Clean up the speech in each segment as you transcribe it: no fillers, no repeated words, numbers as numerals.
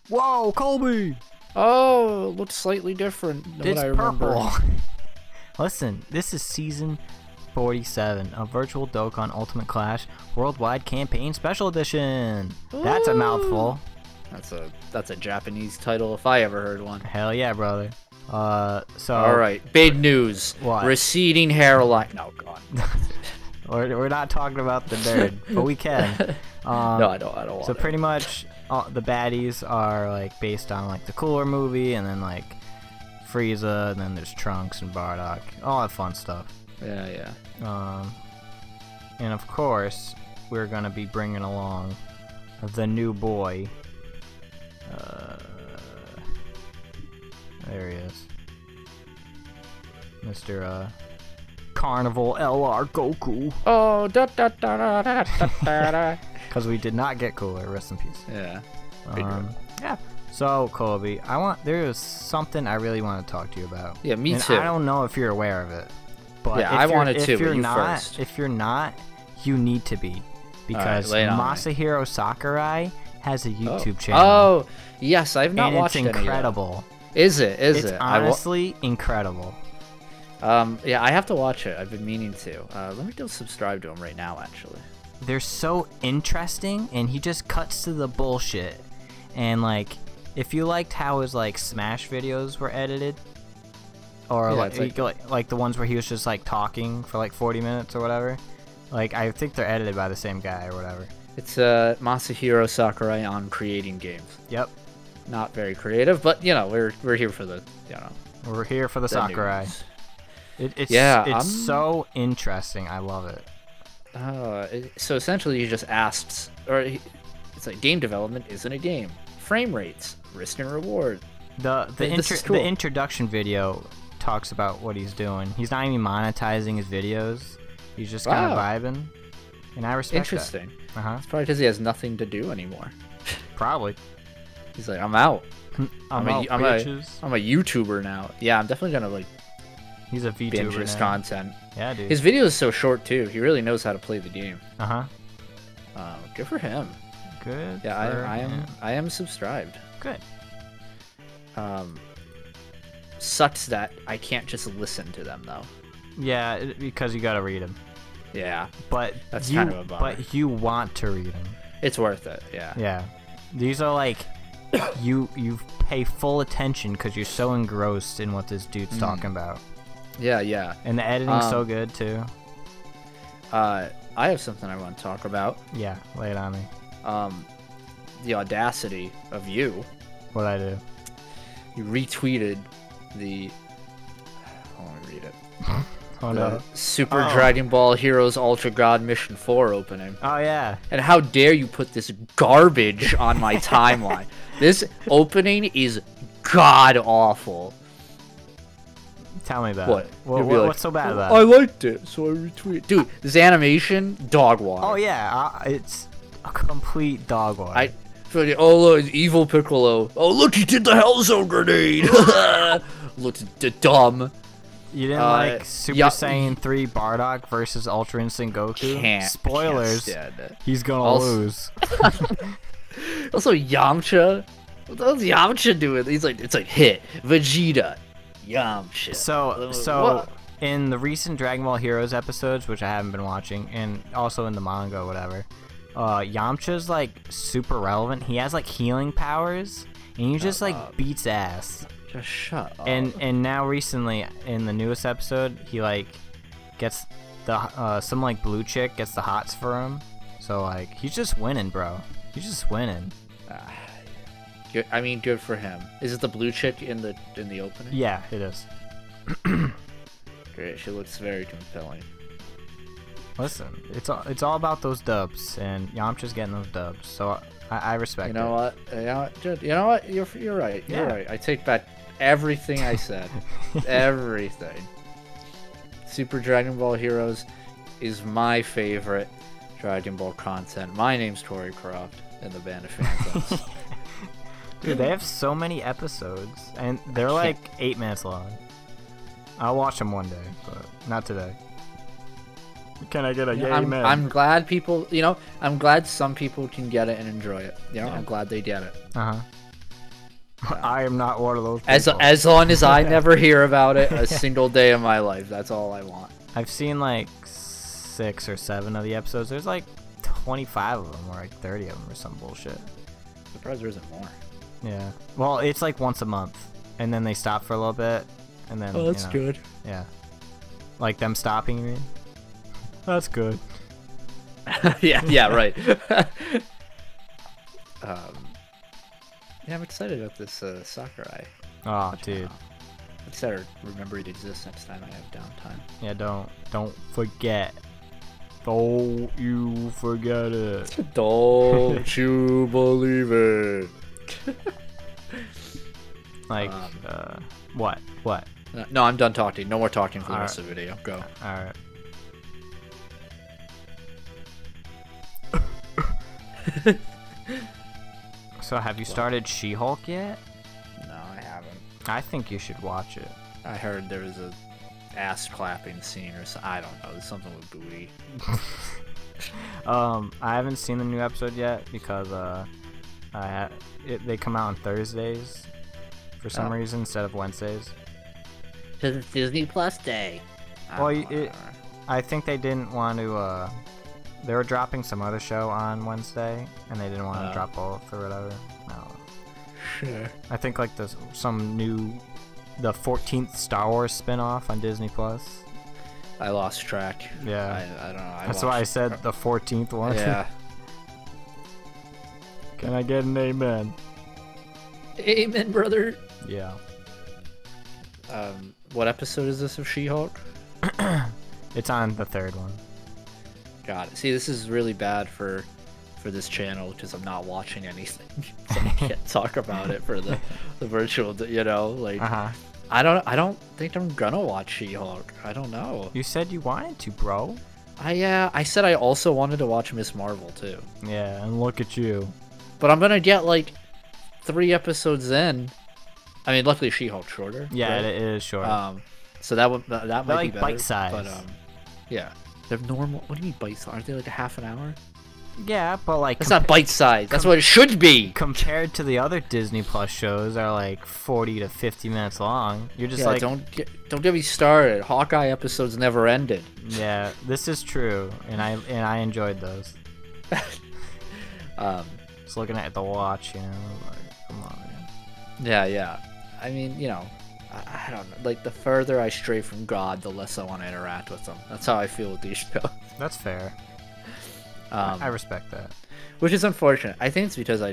Whoa, Colby! Oh, it looks slightly different than It's what I remember. purple. Listen, this is season 47 of Virtual Dokkan Ultimate Clash Worldwide Campaign Special Edition. That's a Ooh. mouthful. That's a Japanese title if I ever heard one. Hell yeah, brother. So All right, big news. What? Receding hairline. No, God. we're not talking about the nerd, but we can. No, I don't want So it. pretty much the baddies are like based on like the Cooler movie, and then like Frieza, and then there's Trunks and Bardock, all that fun stuff. Yeah. And of course we're gonna be bringing along the new boy. There he is, Mr. Carnival LR Goku. Oh, da da da da da da da da. Because we did not get Cooler. Rest in peace. Yeah. Yeah. So Colby, there is something I really want to talk to you about. Yeah, me and too. I don't know if you're aware of it, but Yeah, if I you're- wanted if to, but you're you not, first. if you're not, you need to be, because lay it on me. Masahiro Sakurai has a YouTube channel. Oh, yes, I've not and watched it's any of that. incredible. Is it? It's honestly incredible. Yeah, I have to watch it. I've been meaning to. Let me go subscribe to him right now, actually. They're so interesting, and he just cuts to the bullshit. And like, if you liked how his like Smash videos were edited, or Yeah, like the ones where he was just like talking for like 40 minutes or whatever, like I think they're edited by the same guy or whatever. It's Masahiro Sakurai on creating games. Yep, Not very creative, but you know we're here for the we're here for the Sakurai. news. It's so interesting. I love it. So essentially, he just asks, it's like game development isn't a game. Frame rates, risk and reward. This is cool. The introduction video talks about what he's doing. He's not even monetizing his videos. He's just kind of vibing, and I respect Interesting. that. It's probably because he has nothing to do anymore. Probably. He's like, I'm out. I'm a YouTuber now. Yeah, I'm definitely gonna like He's a binge VTuber his now. content. Yeah, dude. His video is so short too. He really knows how to play the game. Good for him. Good. Yeah, I am subscribed. Good. Sucks that I can't just listen to them though. Yeah, because you gotta read them. Yeah, But That's you, kind of a bummer. But you want to read them. it's worth it. Yeah. Yeah. These are like you pay full attention because you're so engrossed in what this dude's talking about. Yeah. And the editing's so good too. I have something I want to talk about. Yeah, lay it on me. The audacity of you. What'd I do? You retweeted the. Let me read it. Oh The no. Super Dragon Ball Heroes Ultra God Mission 4 opening. Oh yeah. And how dare you put this garbage on my timeline? This opening is god awful. Tell me about What? it. You'll be like, What's so bad about I it? liked it, so I retweeted. Dude, this animation, dog water. Oh yeah, it's a complete dog water. I feel like, oh look, evil Piccolo. Oh look, he did the Hellzone grenade. Looked dumb. You didn't like Super yeah. Saiyan 3 Bardock versus Ultra Instinct Goku? Spoilers. Can't stand it. He's gonna Also- lose. Also, Yamcha. What the hell's Yamcha doing? He's like, it's like hit Vegeta, Yamcha. So What? in the recent Dragon Ball Heroes episodes, which I haven't been watching, and also in the manga or whatever, Yamcha's like super relevant. He has like healing powers, and he just like beats ass. Just shut up. And now recently in the newest episode, he like gets the some like blue chick gets the hots for him. So like he's just winning, bro. He's just winning. Good, I mean, good for him. Is it the blue chick in the opening? Yeah, it is. Great. She looks very compelling. Listen, it's all about those dubs, and Yamcha's getting those dubs. So I respect it. You know what? Dude, you know what? You're right. You're Yeah. right. I take back everything I said. Everything. Super Dragon Ball Heroes is my favorite Dragon Ball content. My name's Tori Croft in the band of Phantoms. Dude, they have so many episodes, and they're like 8 minutes long. I'll watch them one day, but not today. Can I get a yay, man? I'm glad people, I'm glad some people can get it and enjoy it. I'm glad they get it. Uh-huh. I am not one of those people. As long as I never hear about it a single day of my life, that's all I want. I've seen like 6 or 7 of the episodes. There's like 25 of them or like 30 of them or some bullshit. Surprised there isn't more. Yeah. Well, it's like once a month, and then they stop for a little bit, and then. Oh, that's good. Yeah. Like them stopping, you mean? That's good. yeah, right. Yeah, I'm excited about this Sakurai. Oh, dude. I'm excited to remember it exists next time I have downtime. Yeah, don't forget. Don't you forget it. Don't you believe it. Like, what? What? No, I'm done talking. No more talking for the All rest right. of the video. Go. Alright. So, have you started She-Hulk yet? No, I haven't. I think you should watch it. I heard there was a ass clapping scene or something. I don't know. There's something with booty. I haven't seen the new episode yet because they come out on Thursdays for some reason instead of Wednesdays. Because it's Disney Plus Day. Well, I think they didn't want to. They were dropping some other show on Wednesday, and they didn't want to drop both or whatever. No. Sure. I think like the 14th Star Wars spin-off on Disney Plus. I lost track. Yeah. I don't know. That's why I said the 14th one. Yeah. Can I get an amen? Amen, brother. Yeah. What episode is this of She-Hulk? It's on the 3rd one. Got it. See, this is really bad for this channel because I'm not watching anything, so I can't talk about it for the virtual. You know, like I don't think I'm gonna watch She-Hulk. I don't know. You said you wanted to, bro. I said I also wanted to watch Miss Marvel too. Yeah, and look at you. But I'm gonna get like 3 episodes in. I mean, luckily She-Hulk's shorter. Yeah, right? it is short. So that might like be better. bite size. But yeah, they're normal. What do you mean bite size? Aren't they like a half an hour? Yeah, but like That's not bite size. That's what it should be. Compared to the other Disney Plus shows, are like 40 to 50 minutes long. You're just like, don't get me started. Hawkeye episodes never ended. Yeah, this is true, and I enjoyed those. Just looking at the watch, you know, like, come on, man. Yeah. I mean, you know, I don't know. Like, the further I stray from God, the less I want to interact with them. That's how I feel with these shows. That's fair. I respect that. Which is unfortunate. I think it's because I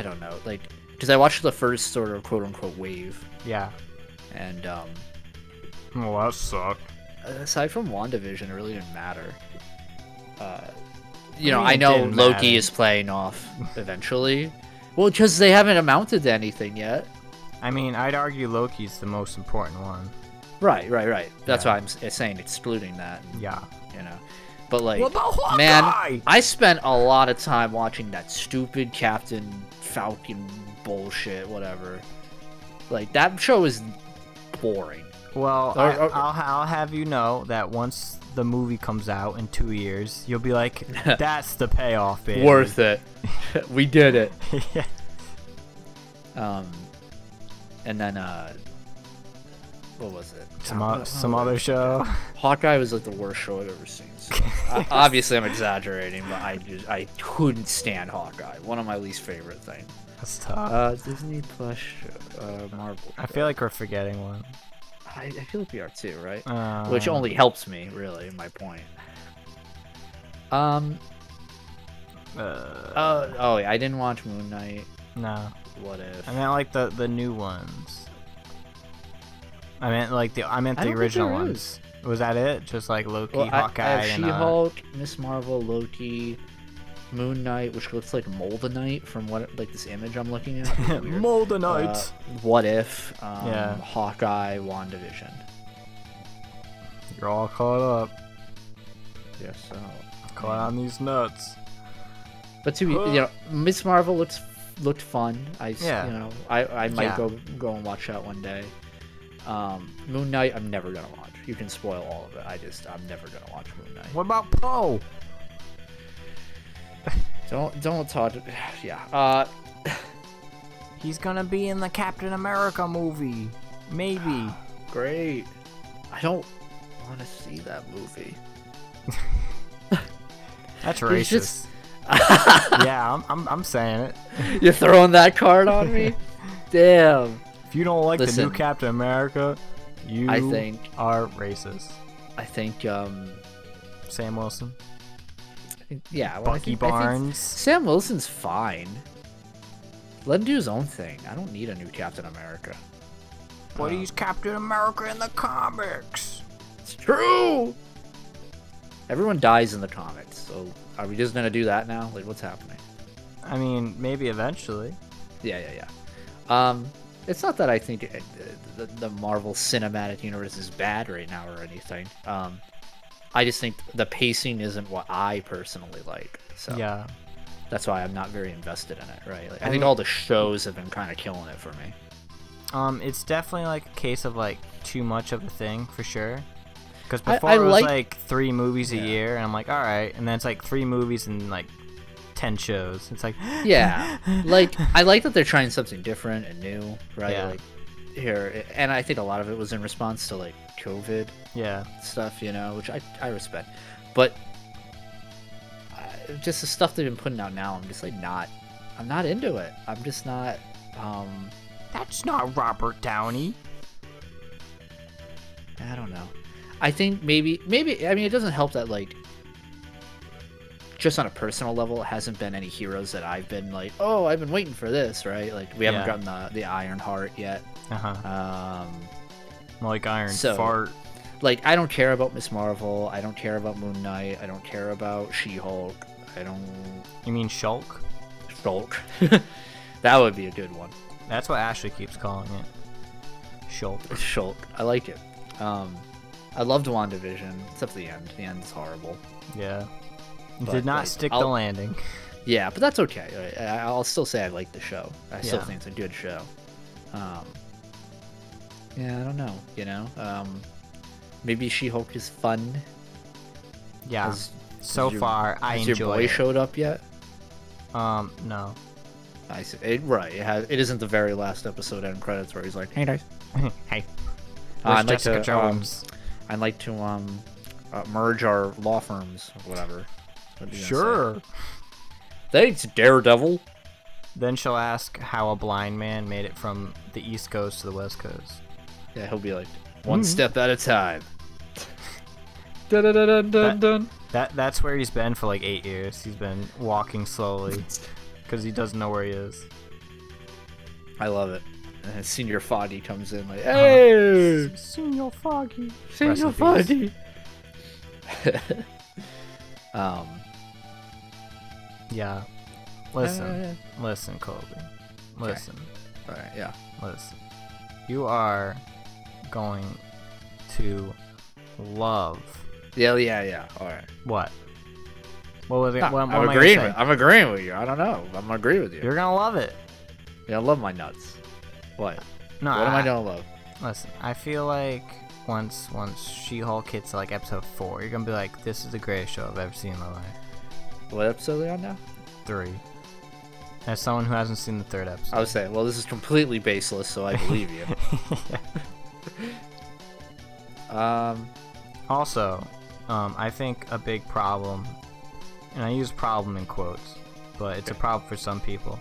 don't know, like, because I watched the first sort of quote-unquote wave. Yeah. And, well, that sucked. Aside from WandaVision, it really didn't matter. You know, I know Loki is playing off eventually. Well, because they haven't amounted to anything yet. I mean, I'd argue Loki's the most important one. Right. That's why I'm saying excluding that. Yeah. You know. But, like, what about Hawkeye? Man, I spent a lot of time watching that stupid Captain Falcon bullshit, whatever. Like, that show is boring. Well, I'll have you know that once the movie comes out in 2 years, you'll be like, that's the payoff, baby. Worth it. We did it. Yeah. And then, what was it? Some other show. Hawkeye was like the worst show I've ever seen. So obviously, I'm exaggerating, but I couldn't stand Hawkeye. One of my least favorite things. That's tough. Disney Plus Marvel. I feel like we're forgetting one. I feel like we are too, right? Which only helps me, really, in my point. I didn't watch Moon Knight. No. What if? I meant like the new ones. I meant the original ones. Was that it? Just like Loki, Hawkeye, I have and She-Hulk, Miss Marvel, Loki, Moon Knight, which looks like Moldenite from this image I'm looking at. Moldenite. What if? Yeah. Hawkeye, WandaVision. You're all caught up. Yes. So. Caught on these nuts. But to be, you know, Miss Marvel looked fun. I might go and watch that one day. Moon Knight, I'm never gonna watch. You can spoil all of it. I'm never gonna watch Moon Knight. What about Poe? Don't talk. Yeah. He's gonna be in the Captain America movie. Maybe. Great. I don't want to see that movie. That's racist. Just... Yeah, I'm saying it. You're throwing that card on me? Damn. If you don't like the Listen, new Captain America, you I think are racist. I think Sam Wilson. yeah, Bucky I Barnes. think Sam Wilson's fine. Let him do his own thing. I don't need a new Captain America. But he's Captain America in the comics. It's true. Everyone dies in the comics, so are we just gonna do that now? Like, what's happening? I mean, maybe eventually. Yeah. It's not that I think the Marvel Cinematic Universe is bad right now or anything. I just think the pacing isn't what I personally like. So Yeah. that's why I'm not very invested in it, right? Like, I think all the shows have been kind of killing it for me. It's definitely like a case of like too much of a thing for sure. Because before I it was like- like 3 movies a Yeah. year, and I'm like, all right, and then it's like 3 movies and like 10 shows. It's like, Yeah, like I like that they're trying something different and new, right? Yeah. Like here, and I think a lot of it was in response to like COVID yeah, stuff, you know, which I respect. But just the stuff they've been putting out now, I'm just like I'm not into it. I'm just not. that's not Robert Downey. I don't know. I think maybe I mean it doesn't help that like just on a personal level, it hasn't been any heroes that I've been like, oh, I've been waiting for this, right? Like we haven't Yeah. gotten the Iron Heart yet. Like Iron so- Fart. Like I don't care about Miss Marvel. I don't care about Moon Knight. I don't care about She-Hulk. I don't You mean Shulk? Shulk. That would be a good one. That's what Ashley keeps calling it. Shulk. Shulk. I like it. I loved WandaVision, except for the end. The end's horrible. Yeah. But, Did not like, stick the I'll- landing. Yeah, but that's okay. I'll still say I like the show. I still Yeah. think it's a good show. Yeah, I don't know. You know, maybe She-Hulk is fun. Yeah. Has- So has far, I has enjoy your boy it. showed up yet? No. I see. Right. It isn't the very last episode end credits where he's like, "Hey guys, Hey. I'd Where's like Jessica to Jones? I'd like to merge our law firms, or whatever." What are you gonna say? Sure. Thanks, Daredevil. Then she'll ask how a blind man made it from the East Coast to the West Coast. Yeah, he'll be like, one Mhm. step at a time. Dun, dun, dun, dun, dun. That's where he's been for like 8 years. He's been walking slowly because he doesn't know where he is. I love it. And then Senior Foggy comes in like, hey, Senior Foggy. Senior Rest in Foggy. Yeah. Listen, Kobe. Listen. All right, yeah. Listen. You are going to love Yeah. All right. what? What was it? No, what I'm am I gonna agreeing. say? I'm agreeing with you. I don't know. I'm gonna agree with you. You're gonna love it. Yeah, I love my nuts. What? No, What am I gonna love? Listen, I feel like once She-Hulk hits like episode 4, you're gonna be like, this is the greatest show I've ever seen in my life. What episode are they on now? 3. As someone who hasn't seen the 3rd episode. I was saying, well, this is completely baseless, so I believe you. Also, I think a big problem, and I use problem in quotes, but it's a problem for some people.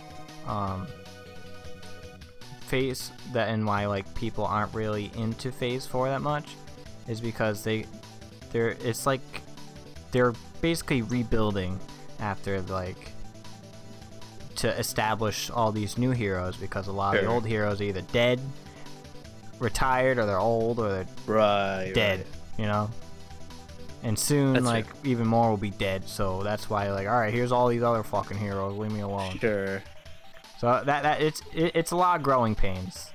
Phase that and why like people aren't really into Phase 4 that much is because it's like they're basically rebuilding after like to establish all these new heroes because a lot of the Sure. old heroes are either dead, retired, or they're old, or they're Right. dead, you know. And soon, That's like even more will be dead. So that's why, like, all right, here's all these other fucking heroes. Leave me alone. Sure. So it's a lot of growing pains.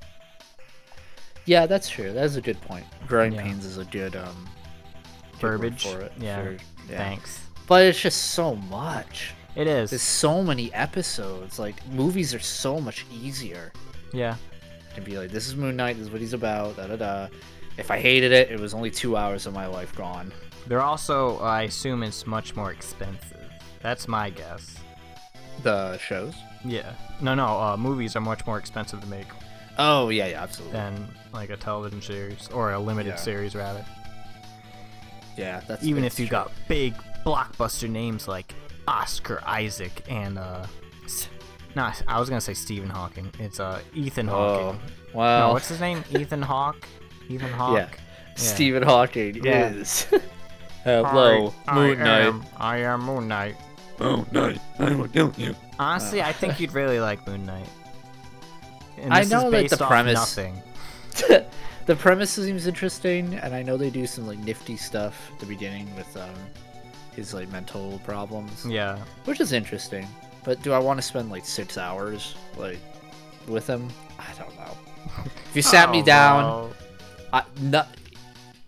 Yeah, that's true. That's a good point. Growing Yeah. pains is a good good word Verbiage. for it. Yeah. Sure. Yeah. Thanks. But it's just so much. It is. There's so many episodes. Like movies are so much easier. Yeah. To be like, this is Moon Knight. This is what he's about. Da da da. If I hated it, it was only 2 hours of my life gone. They're also, I assume, it's much more expensive. That's my guess. The shows. Yeah. No. Movies are much more expensive to make Oh yeah, absolutely. than like a television series or a limited series rather. Yeah, that's Even that's if you true. got big blockbuster names like Oscar Isaac and no, I was gonna say Stephen Hawking. It's Ethan Hawking. Well, No, what's his name? Ethan Hawke. Ethan Hawke. yeah. Stephen Hawking Yeah. is. Hello, Moon Knight. I am Moon Knight. Oh, no, I will kill you. Honestly, I think you'd really like Moon Knight. And I this know, is like, based the off premise. Nothing. The premise seems interesting, and I know they do some like nifty stuff at the beginning with his like mental problems, Yeah. which is interesting. But do I want to spend like 6 hours like with him? I don't know. If you sat me Oh, down, bro.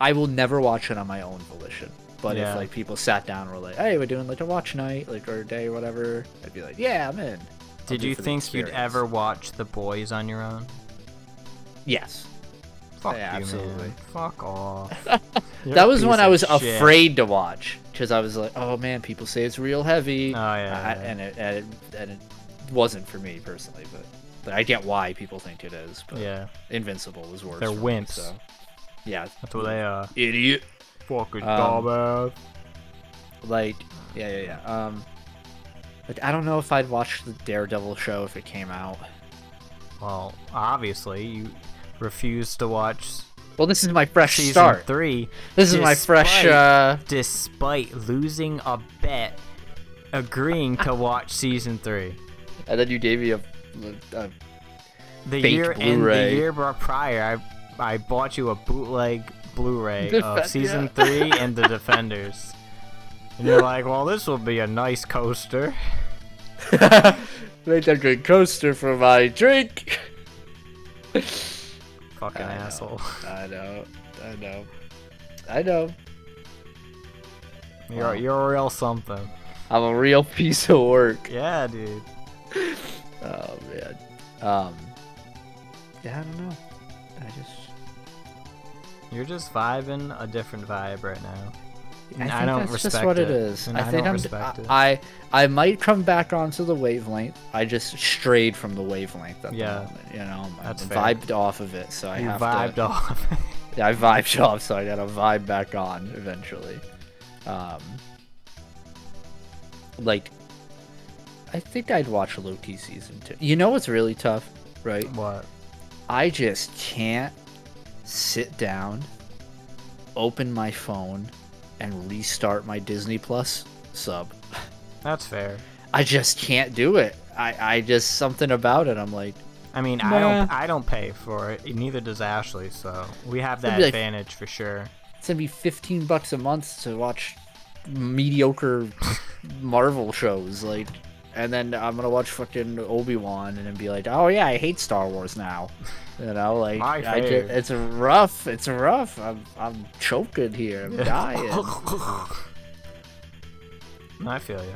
I will never watch it on my own volition. But Yeah. if like people sat down and were like, "Hey, we're doing like a watch night, like or a day or whatever," I'd be like, "Yeah, I'm in." Did do you it for the think you'd experience. ever watch The Boys on your own? Yes. Fuck Yeah, you, absolutely. man. Fuck off. That was when I was afraid. afraid to watch because I was like, "Oh man, people say it's real heavy," Oh, yeah. and it wasn't for me personally. But I get why people think it is. But Yeah. Invincible was worse. They're for me, wimps. so yeah, That's what they are. idiot. Fucking Um, dumbass. Like yeah. Like I don't know if I'd watch the Daredevil show if it came out. Well, obviously, you refused to watch Well, this is my fresh season start. 3. This is my fresh. Despite losing a bet, agreeing to watch season 3. And then you gave me a The fake year Blu-ray. prior, I bought you a bootleg Blu-ray of Defend- season yeah. 3 and The Defenders. And you're like, well, this will be a nice coaster. make a good coaster for my drink. Fucking I know. asshole. I know. You're a real something. I'm a real piece of work. Yeah, dude. Oh man. Yeah, I don't know. You're just vibing a different vibe right now. And I think don't that's respect just what it it. is. And I think don't I'm. respect it. I might come back onto the wavelength. I just strayed from the wavelength at Yeah. the moment. You know, I That's fair. vibed off of it, so I You have vibed to. off. Yeah, I vibed off, so I gotta vibe back on eventually. Like, I think I'd watch Loki season 2. You know what's really tough, right? What? I just can't sit down, open my phone, and restart my Disney Plus sub. That's fair. I just can't do it. I just something about it. I'm like, I mean, Nah. I don't pay for it. Neither does Ashley, so we have that It'd be like- advantage for sure. it's gonna be $15 a month to watch mediocre Marvel shows, like, and then I'm gonna watch fucking Obi-Wan and then be like, oh yeah, I hate Star Wars now. You know, like My fave. it's rough. It's rough. I'm choking here. I'm dying. I feel you.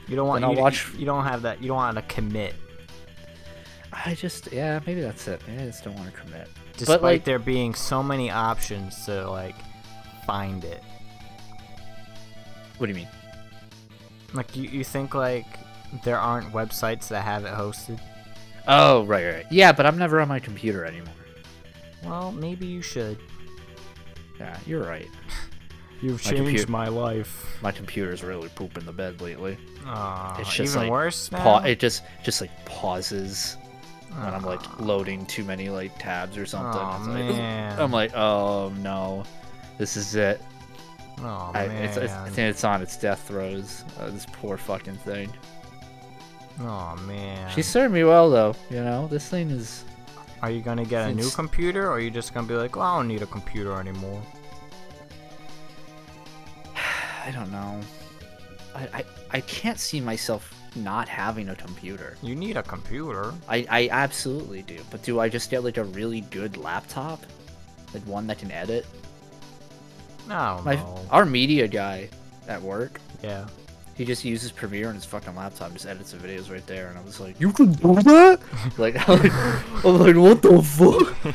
You don't want Then I'll you, watch- you don't have that. You don't want to commit, Yeah, maybe that's it. Maybe I just don't want to commit. despite like- there being so many options to like find it. What do you mean? Like you think like there aren't websites that have it hosted? Oh, right. Yeah, but I'm never on my computer anymore. Well, maybe you should. Yeah, you're right. You've My changed compu- my life. My computer's really pooping the bed lately. It's just even like worse now. It just like pauses when I'm like loading too many like tabs or something. Aw, It's like, man. I'm like, oh no, this is it. Oh I man. think it's on its death throes. This poor fucking thing. Oh man. She served me well though. You know, this thing is. Are you gonna get a new It's- computer, or are you just gonna be like, well, I don't need a computer anymore? I don't know. I can't see myself not having a computer. You need a computer. I absolutely do. But do I just get like a really good laptop? Like one that can edit? I don't know. Our media guy at work, Yeah. he just uses Premiere on his fucking laptop, just edits the videos right there, and I was like, you can do that? I'm like, what the fuck?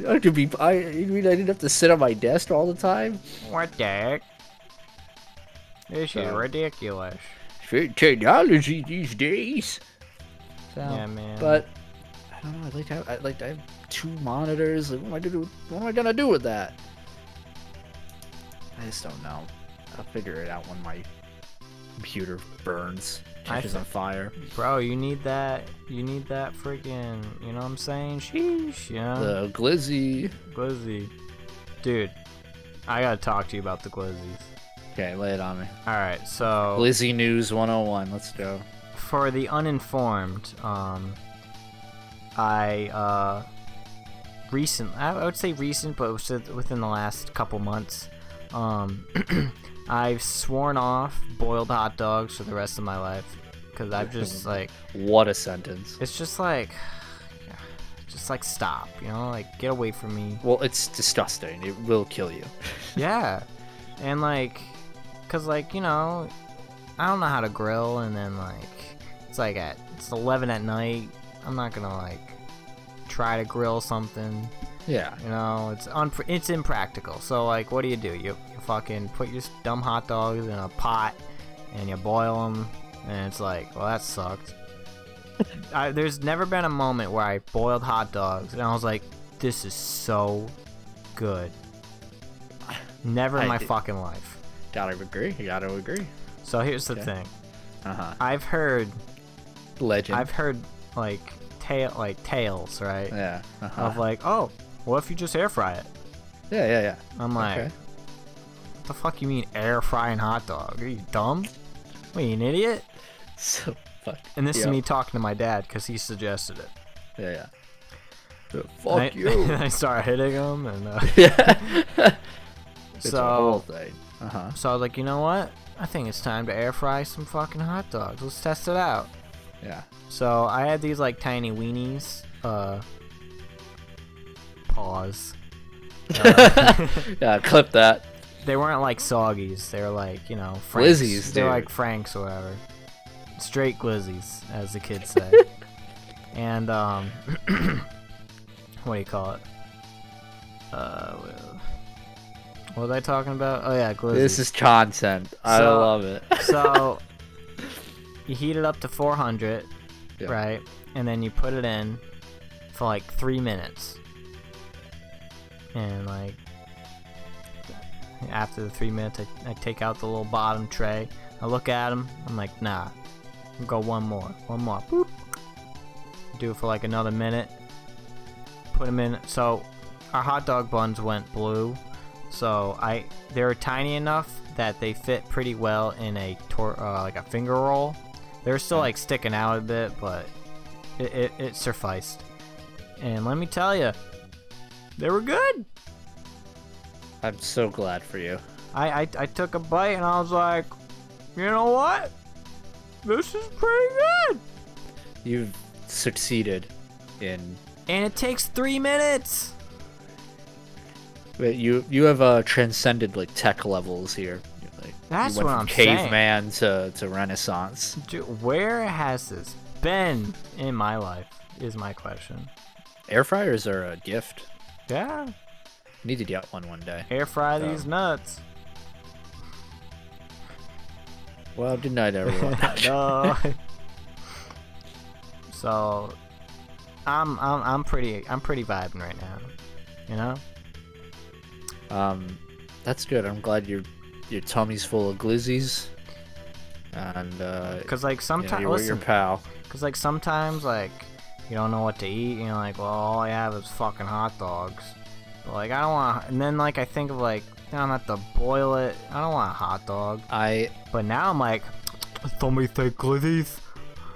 I could be. I mean, I didn't have to sit on my desk all the time. What the heck? This is So- ridiculous. Technology these days. So, Yeah, man. But I don't know. I'd like to have 2 monitors. Like, what am I gonna do with that? I just don't know. I'll figure it out when my computer burns, catches on fire. Bro, you need that. You need that freaking. You know what I'm saying? Sheesh. Yeah. The glizzy. Glizzy. Dude, I gotta talk to you about the glizzies. Okay, lay it on me. All right, so Glizzy News 101. Let's go. for the uninformed, I would say recent, but it was within the last couple months. I've sworn off boiled hot dogs for the rest of my life because I've just like. What a sentence. It's just like stop, you know, like get away from me. Well, it's disgusting. It will kill you. Yeah, and like, cause like, you know, I don't know how to grill, and then like it's 11 at night. I'm not gonna like try to grill something. Yeah. You know, it's impractical. So like, what do? You fucking put your dumb hot dogs in a pot and you boil them, and it's like, well, that sucked. There's never been a moment where I boiled hot dogs and I was like, this is so good. Never in my fucking life. Gotta agree. You gotta agree. So here's the thing. I've heard like tales, right? Yeah. Of like, oh, what if you just air fry it? Yeah. I'm like, Okay. what the fuck you mean air frying hot dog? Are you dumb? What, you an idiot? So fuck. And this is me talking to my dad because he suggested it. Yeah. Fuck you. And I started hitting him, and Yeah. It's a whole so thing. so I was like, you know what? I think it's time to air fry some fucking hot dogs. Let's test it out. Yeah. So I had these like tiny weenies. Pause. Yeah, clip that. They weren't like soggies. They were like, you know, Franks. Glizzies, They were dude. like Franks or whatever. Straight glizzies, as the kids say. And what do you call it? What was I talking about? Oh yeah, glizzies. This is content. I So- love it. So you heat it up to 400, Yeah. right? And then you put it in for like 3 minutes. And like after the 3 minutes, I take out the little bottom tray. I look at them. I'm like, nah. I'll go one more. Boop. Do it for like another minute. Put them in. So our hot dog buns went blue. So they were tiny enough that they fit pretty well in a like a finger roll. They're still like sticking out a bit, but it sufficed. And let me tell you, they were good. I'm so glad for you. I took a bite and I was like, you know what? This is pretty good. You've succeeded in. And it takes 3 minutes. Wait, you have transcended like tech levels here. Like, That's you went what from I'm saying. caveman to Renaissance. Dude, where has this been in my life is my question. Air fryers are a gift. Yeah. Need to get one day. Air fry these nuts. Well, good night, everyone. No. So, I'm pretty vibing right now. You know. That's good. I'm glad your tummy's full of glizzies. And Cause like sometimes, you're with your pal. Cause like sometimes like you don't know what to eat. And you're like, well, all I have is fucking hot dogs. But, like I don't want. And then like I think of like, I don't have to boil it. I don't want a hot dog. But now I'm like, somebody take glizzies.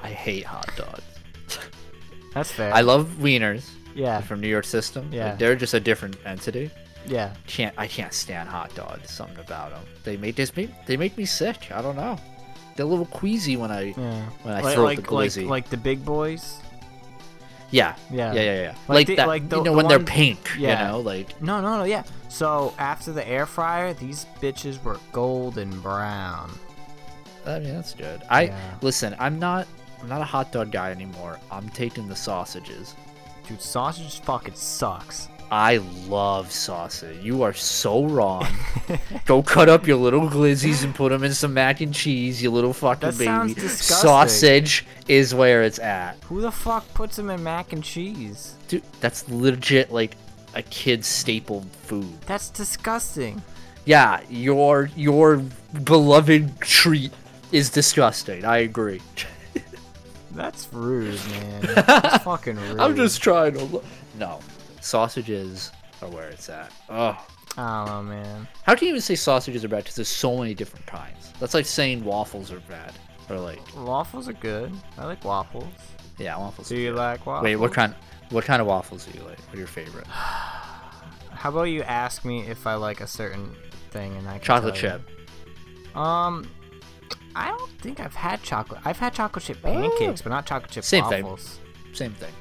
I hate hot dogs. That's fair. I love wieners. Yeah. From New York System. Yeah. Like, they're just a different entity. Yeah. I can't stand hot dogs. Something about them. They make me sick. I don't know. They're a little queasy when I throw the glizzy. Like the big boys. Yeah. Like that. Like the when they're ones- pink. Yeah. You know, like. No, yeah. So after the air fryer, these bitches were golden brown. I mean, that's good. Yeah. Listen. I'm not a hot dog guy anymore. I'm taking the sausages. Dude, sausage fucking sucks. I love sausage. You are so wrong. Go cut up your little glizzies and put them in some mac and cheese, you little fucking That baby. sounds disgusting. Sausage is where it's at. Who the fuck puts them in mac and cheese? Dude, that's legit like a kid's staple food. That's disgusting. Yeah, your beloved treat is disgusting. I agree. That's rude, man. That's fucking rude. I'm just trying to. No, sausages are where it's at. Oh, I don't know, man. how can you even say sausages are bad? Because there's so many different kinds. That's like saying waffles are bad, or like. Waffles are good. I like waffles. Yeah, waffles. Do are you good. like waffles? Wait, what kind of waffles do you like? What are your favorite? How about you ask me if I like a certain thing and I can Chocolate tell you? chip. I don't think I've had chocolate. I've had chocolate chip pancakes, but not chocolate chip Same thing. waffles. Same thing.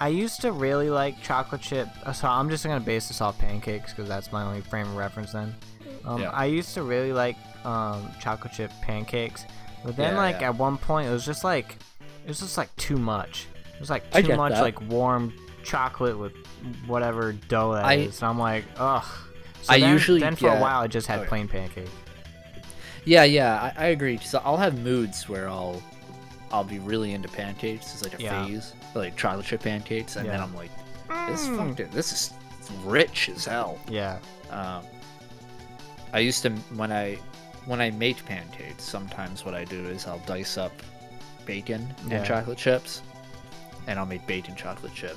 I used to really like chocolate chip. So I'm just gonna base this off pancakes because that's my only frame of reference. Then, Yeah. I used to really like chocolate chip pancakes, but then Yeah, at one point it was just like too much. It was like I too get much that. like warm chocolate with whatever dough that is. And I'm like, ugh. So I then, usually then for a get- while I just had okay. plain pancake. Yeah, I agree. So I'll have moods where I'll be really into pancakes. It's like a Yeah. phase, like chocolate chip pancakes, and then Yeah. I'm like, this is rich as hell. Yeah. I used to when I make pancakes. Sometimes what I do is I'll dice up bacon Yeah. and chocolate chips, and I'll make bacon chocolate chip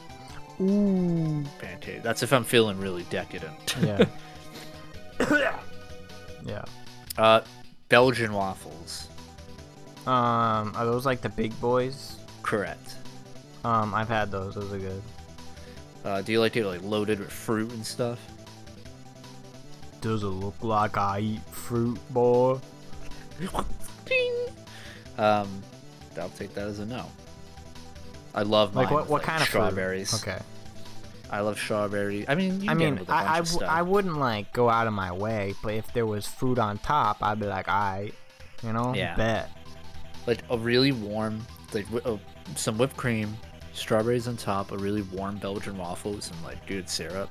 Ooh. pancake. That's if I'm feeling really decadent. Yeah. Yeah. Belgian waffles. Are those like the big boys? Correct. I've had those. Those are good. Do you like it like loaded with fruit and stuff? Does it look like I eat fruit, boy? I'll take that as a no. I love mine Like what? with, What kind of fruit? strawberries? Okay. I love strawberry. I mean, you can get it with a bunch of stuff. I wouldn't like go out of my way, but if there was fruit on top, I'd be like, alright, you know, Yeah. bet. Like a really warm, like some whipped cream, strawberries on top, a really warm Belgian waffle with some like good syrup.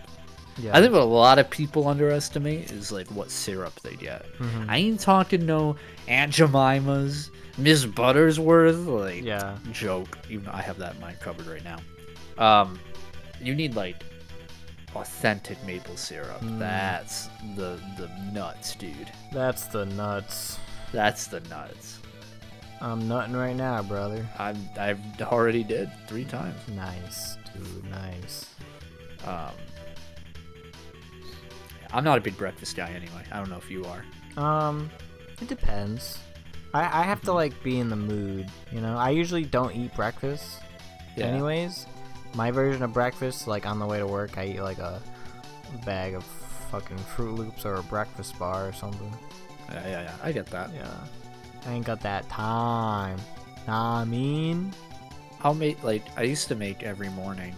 Yeah. I think what a lot of people underestimate is like what syrup they get. Mhm. I ain't talking no Aunt Jemima's, Miss Buttersworth, like Yeah. joke. Even though I have that in mine covered right now. You need like authentic maple syrup. That's the nuts, dude. That's the nuts. That's the nuts. I'm nutting right now, brother. I've already did 3 times. Nice, dude. Nice. I'm not a big breakfast guy anyway. I don't know if you are. It depends. I have to like be in the mood, you know. I usually don't eat breakfast, Yeah. anyways. My version of breakfast, like on the way to work, I eat like a bag of fucking Fruit Loops or a breakfast bar or something. Yeah. I get that. Yeah. I ain't got that time. Nah, I mean. I'll make I used to make every morning,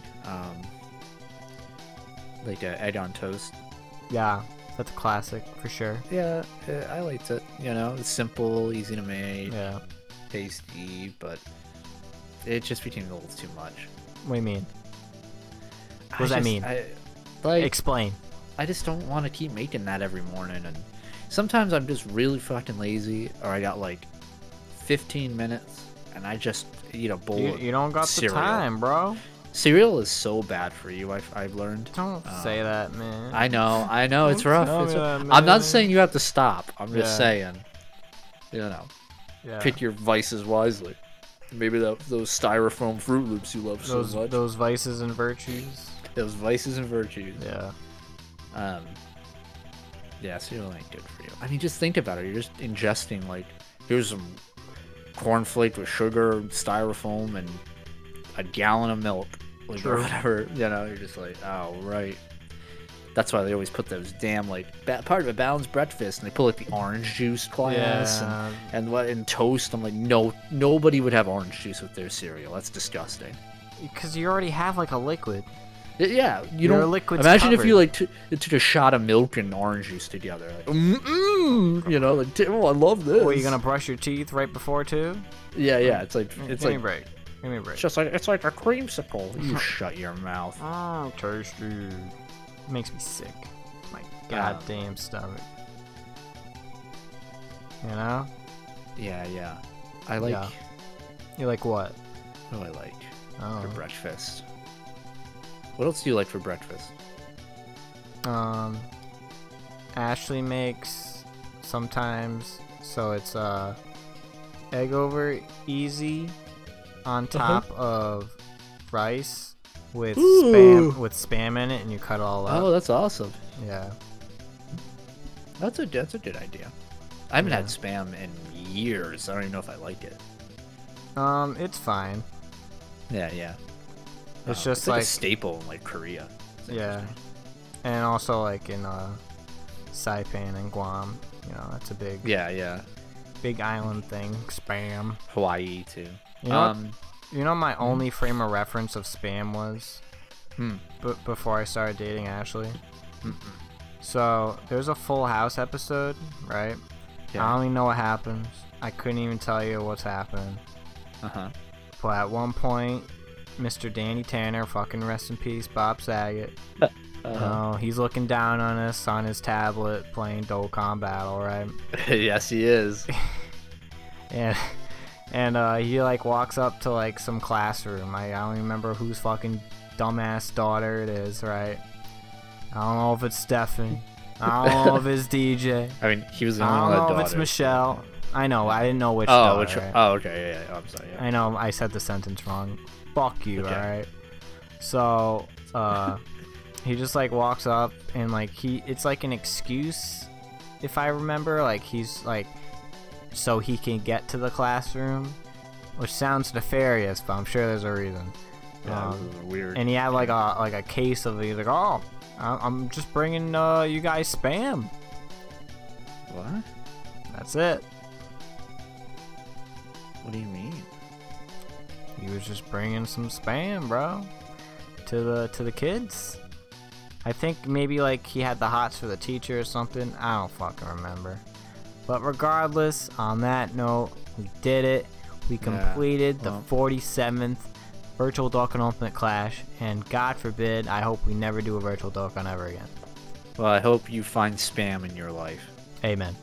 like a egg on toast. Yeah, that's a classic for sure. Yeah, I liked it. You know, it's simple, easy to make, Yeah. tasty, but it just became a little too much. What do you mean? What does that mean? Like, Explain. I just don't want to keep making that every morning, and sometimes I'm just really fucking lazy, or I got like 15 minutes, and I just eat a bowl of You don't got the cereal. time, bro. Cereal is so bad for you. I've learned. Don't say that, man. I know, it's Don't rough. tell It's me rough. that, I'm not man. saying you have to stop. I'm just Yeah. saying, you know, Yeah. pick your vices wisely. Maybe those styrofoam Fruit Loops you love so much. those vices and virtues. Those vices and virtues. Yeah. Yeah, cereal ain't good for you. I mean, just think about it. You're just ingesting like, here's some cornflake with sugar, styrofoam, and a gallon of milk, like or True. whatever. You know, you're just like, oh right. That's why they always put those damn like part of a balanced breakfast, and they put like the orange juice class Yeah. and toast. I'm like, no, nobody would have orange juice with their cereal. That's disgusting. Because you already have like a liquid. Yeah, you Your don't. liquid's Imagine if covered. you like took a shot of milk and orange juice together. Like, you know, like, oh, I love this. What, are you gonna brush your teeth right before too? Yeah, it's like Give me a break. Give me a break. It's like a creamsicle. You shut your mouth. Oh, tasty. It makes me sick. My goddamn stomach. You know? Yeah. I like. Yeah. You like what? What do I like Oh. for breakfast? What else do you like for breakfast? Ashley makes sometimes, so it's egg over easy on top of rice with spam in it, and you cut it all up. Oh, that's awesome. Yeah. That's a good idea. I haven't had spam in years. I don't even know if I like it. It's fine. Yeah. It's just it's like like a staple in like Korea. It's yeah, interesting. and also like in Saipan and Guam, you know, that's a big big island thing. Spam. Hawaii too. You know, you know my only frame of reference of spam was before I started dating Ashley. So there's a Full House episode, right? Yeah. I don't even know what happens. I couldn't even tell you what's happening. But at one point, Mr. Danny Tanner, fucking rest in peace, Bob Saget. He's looking down on us on his tablet playing Dokkan Battle, right? Yes, he is. and he like walks up to like some classroom. I don't even remember whose fucking dumbass daughter it is, right? I don't know if it's Stefan. I don't know if it's DJ. I mean, he was the I only don't one know that if it's Michelle. I know. I didn't know which. Daughter, right? Oh, okay. Yeah. I'm sorry. Yeah. I know. I said the sentence wrong. Fuck you. Okay. All right. So, he just like walks up and like it's like an excuse, if I remember. Like he's like, so he can get to the classroom, which sounds nefarious, but I'm sure there's a reason. Yeah, this is weird. And he had like a case of. He's like, oh, I'm just bringing you guys spam. What? That's it. What do you mean? He was just bringing some spam, bro, to the kids. I think maybe like he had the hots for the teacher or something. I don't fucking remember. But regardless, on that note, we did it. We completed the 47th Virtual Dokkan Ultimate Clash, and God forbid, I hope we never do a Virtual Dokkan ever again. Well, I hope you find spam in your life. Amen.